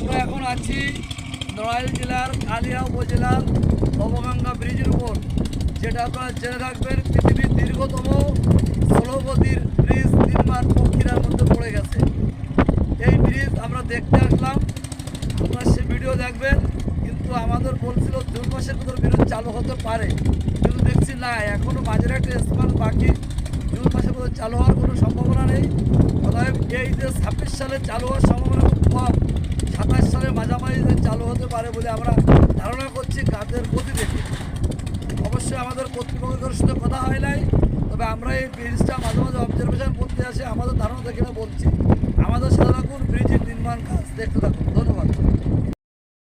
আমরা এখন আছি নড়াইল জেলার কালিয়া উপজেলার নবগঙ্গা ব্রিজের উপর, যেটা আপনারা জেনে রাখবেন পৃথিবীর দীর্ঘতম স্থলপথের ব্রিজ নির্মাণ প্রক্রিয়ার মধ্যে পড়ে গেছে। এই ব্রিজ আমরা দেখতে আসলাম, আপনারা সে ভিডিও দেখবেন। কিন্তু আমাদের বলছিল জুন মাসের ভিতর ব্রিজ চালু হতে পারে, কিন্তু দেখছি না, এখনও বাজারে একটা স্থান বাকি। জুন মাসের ভিতর চালু হওয়ার কোনো সম্ভাবনা নেই। অতএব এই যে 26 সালে চালু হওয়ার সম্ভাবনা খুব কম, 27 সালের মাঝামাঝি চালু হতে পারে বলে আমরা ধারণা করছি কাজের গতি দেখে। অবশ্যই আমাদের কর্তৃপক্ষের সাথে কথা হয় নাই, তবে আমরা এই ব্রিজটা মাঝে মাঝে অবজারভেশন করতে আসি, আমাদের ধারণা দেখে না বলছি। আমাদের সাথে থাকুন, ব্রিজের নির্মাণ কাজ দেখতে থাকুন। ধন্যবাদ।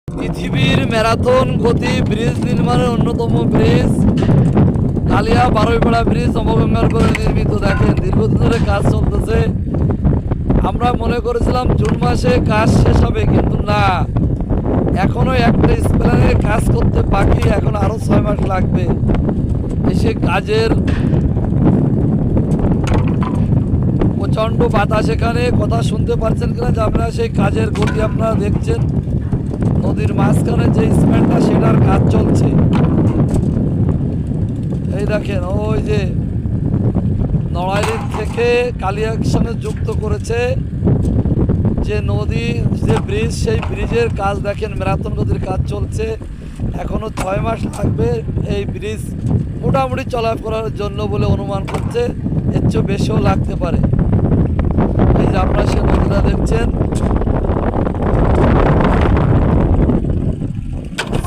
পৃথিবীর ম্যারাথন গতি ব্রিজ নির্মাণের অন্যতম ব্রিজ কালিয়া বারৈপাড়া ব্রিজ নবগঙ্গার উপরে নির্মিত। দেখেন দীর্ঘদিন ধরে কাজ চলতেছে। আমরা মনে করেছিলাম জুন মাসে কাজ শেষ হবে, কিন্তু না, এখনো একটা স্প্যানের কাজ করতে বাকি, এখন আরো 6 মাস লাগবে। এসে কাজের প্রচন্ড বাতাস, এখানে কথা শুনতে পাচ্ছেন কিনা যে আপনারা সেই কাজের গতি আপনারা দেখছেন। নদীর মাঝখানে যে স্প্যানটা সেটার কাজ চলছে। এই দেখেন, ওই যে নড়াইল থেকে কালিয়ার সঙ্গে যুক্ত করেছে যে নদী, যে ব্রিজ, সেই ব্রিজের কাজ দেখেন, ম্যারাথন গতির কাজ চলছে। এখনো 6 মাস লাগবে এই ব্রিজ মোটামুটি চলাফেরার জন্য বলে অনুমান করছে, এর চেয়ে বেশিও লাগতে পারে। এই যে আপনারা সে নদীটা দেখছেন,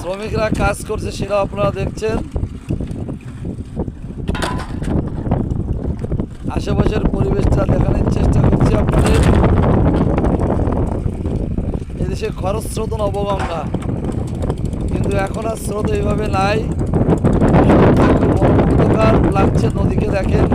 শ্রমিকরা কাজ করছে সেটাও আপনারা দেখছেন। আশেপাশের পরিবেশটা দেখানোর চেষ্টা করছি আপনাদের। এদেশে খরস্রোত নবগঙ্গা, কিন্তু এখন আর স্রোত এইভাবে নাই। মনোমুগ্ধকর লাগছে নদীকে দেখেন।